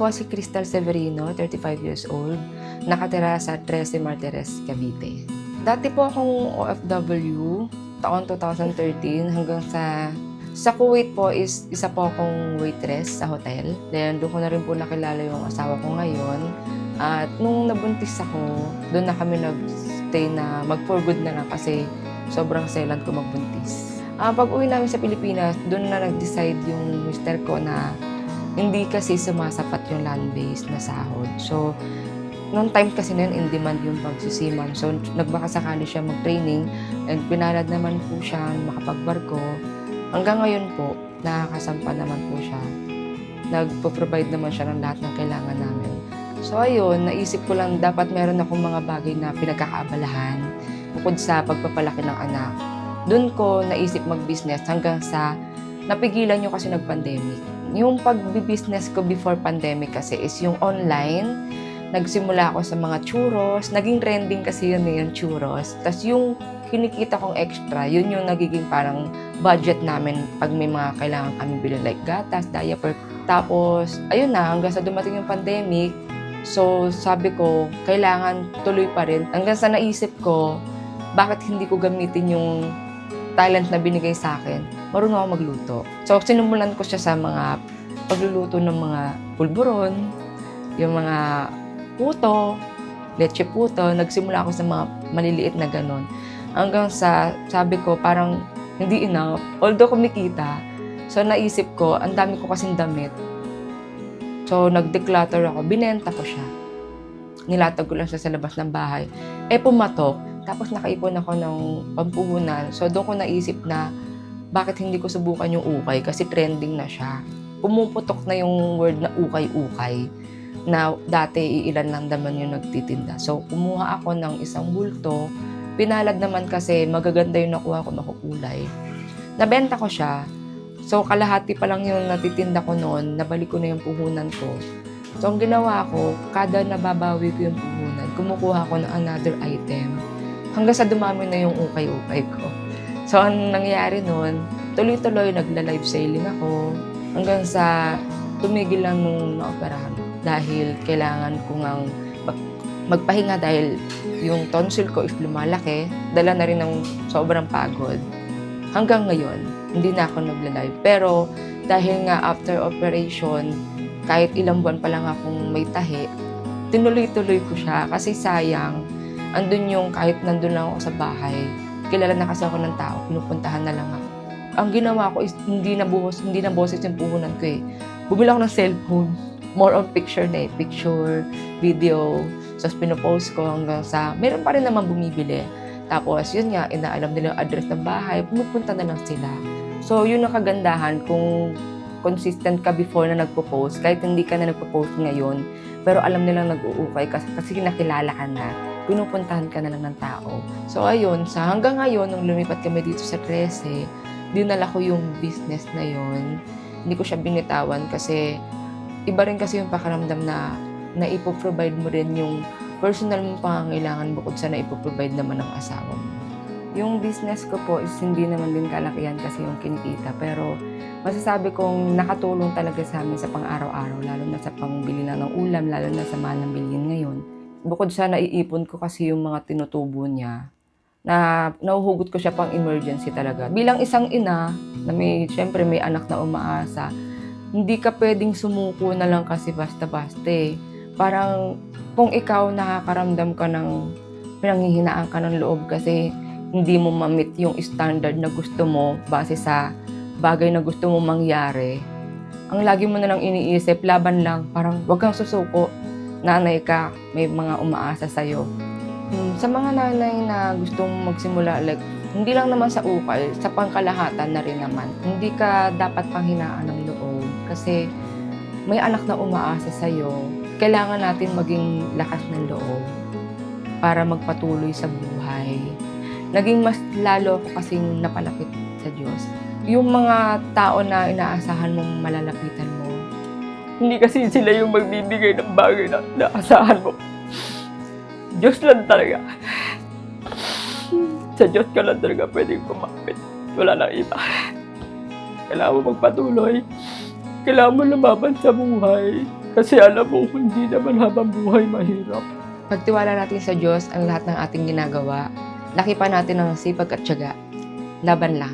po si Crystal Severino, 35 years old, nakatira sa 13 Martires, Cavite. Dati po akong OFW, taon 2013 hanggang sa Kuwait po is isa po akong waitress sa hotel. Then doon ko na rin po nakilala yung asawa ko ngayon. At nung nabuntis ako, doon na kami nag-stay na mag-for good na lang kasi sobrang selan ko magbuntis. Pag uwi namin sa Pilipinas, doon na nag-decide yung mister ko na hindi kasi sumasapat yung land-based na sahod. So, noong time kasi na in demand yung pagsisiman. So, nagbakasakali siya mag-training and pinalad naman po siya makapagbarko. Hanggang ngayon po, nakakasampa naman po siya. Nagpo-provide naman siya ng lahat ng kailangan namin. So, ayun, naisip ko lang dapat meron akong mga bagay na pinagkakaabalahan bukod sa pagpapalaki ng anak. Doon ko naisip mag-business hanggang sa napigilan yung kasi nag-pandemic. Yung pag-business ko before pandemic kasi is yung online. Nagsimula ako sa mga churros. Naging trending kasi yun yung churros. Tapos yung kinikita kong extra, yun yung nagiging parang budget namin pag may mga kailangan kami bilhin like gatas, diaper. Tapos, ayun na, hanggang sa dumating yung pandemic. So, sabi ko, kailangan tuloy pa rin. Hanggang sa naisip ko, bakit hindi ko gamitin yung talent na binigay sa akin? Marunong ako magluto. So, sinumulan ko siya sa mga pagluluto ng mga pulburon, yung mga puto, leche puto. Nagsimula ako sa mga maliliit na ganon. Hanggang sa, sabi ko, parang hindi enough. Although kumikita, so naisip ko, ang dami ko kasing damit. So, nag-declutter ako. Binenta ko siya. Nilatag ko lang siya sa labas ng bahay. Pumatok. Tapos nakaipon ako ng pampuhunan. So, doon ko naisip na bakit hindi ko subukan yung ukay kasi trending na siya. Pumuputok na yung word na ukay-ukay na dati iilan lang naman yung nagtitinda. So, kumuha ako ng isang bulto. Pinalad naman kasi magaganda yung nakuha ko na kukulay. Nabenta ko siya. So, kalahati pa lang yung natitinda ko noon. Nabalik ko na yung puhunan ko. So, ang ginawa ko, kada nababawi ko yung puhunan, kumukuha ko ng another item. Hanggang sa dumami na yung ukay-ukay ko. So, ang nangyari noon, tuloy-tuloy nagla-live selling ako. Hanggang sa tumigil lang nung naoperahan. Dahil kailangan ko ngang magpahinga dahil yung tonsil ko is lumalaki. Dala na rin ng sobrang pagod. Hanggang ngayon, hindi na ako nagla-live. Pero dahil nga after operation, kahit ilang buwan pa lang akong may tahi, tinuloy-tuloy ko siya kasi sayang. Andun yung kahit nandun lang ako sa bahay, kilala na kasi ako ng tao, pinupuntahan na lang ako. Ang ginawa ko is hindi na boses yung puhunan ko eh. Bumili ako ng cellphone. More on picture na eh. Picture, video. So, pinopost ko hanggang sa, meron pa rin naman bumibili. Tapos, yun nga, inaalam nila yung address ng bahay, pumupunta na lang sila. So, yun ang kagandahan kung consistent ka before na nagpo-post, kahit hindi ka na nagpo-post ngayon, pero alam nilang nag-uukay kasi nakilala ka na. Pinupuntahan ka na lang ng tao. So, ayun, sa hanggang ngayon, nung lumipat kami dito sa 13, dinala ko yung business na yun. Hindi ko siya binitawan kasi iba rin kasi yung pakiramdam na ipoprovide mo rin yung personal mong pangangailangan bukod sa ipoprovide naman ng asawa mo. Yung business ko po is hindi naman din kalakihan kasi yung kinikita. Pero masasabi kong nakatulong talaga sa amin sa pang-araw-araw, lalo na sa pangbili na ng ulam, lalo na sa mahal ng bilhin ngayon. Bukod sa naiipon ko kasi yung mga tinutubo niya, na nahuhugot ko siya pang emergency talaga. Bilang isang ina, na syempre may anak na umaasa, hindi ka pwedeng sumuko na lang kasi basta-basta eh. Parang kung ikaw nakakaramdam ka ng pinanghihinaan ka ng loob kasi hindi mo ma-meet yung standard na gusto mo base sa bagay na gusto mo mangyari, ang lagi mo na lang iniisip, laban lang, parang wag kang susuko. Nanay ka, may mga umaasa sa'yo. Sa mga nanay na gustong magsimula, like, hindi lang naman sa ukay, sa pangkalahatan na rin naman. Hindi ka dapat panghinaan ng loob kasi may anak na umaasa sa'yo. Kailangan natin maging lakas ng loob para magpatuloy sa buhay. Naging mas lalo ako kasing napalapit sa Diyos. Yung mga tao na inaasahan mong malalapitan mo, hindi kasi sila yung magbibigay ng bagay na inaasahan mo. Diyos lang talaga. Sa Diyos ka lang talaga pwedeng kumapit. Wala nang iba. Kailangan mo magpatuloy. Kailangan mo lumaban sa buhay. Kasi alam mo, hindi naman habang buhay mahirap. Pagtiwala natin sa Diyos ang lahat ng ating ginagawa. Laki pa natin ng sipag at tiyaga. Laban lang.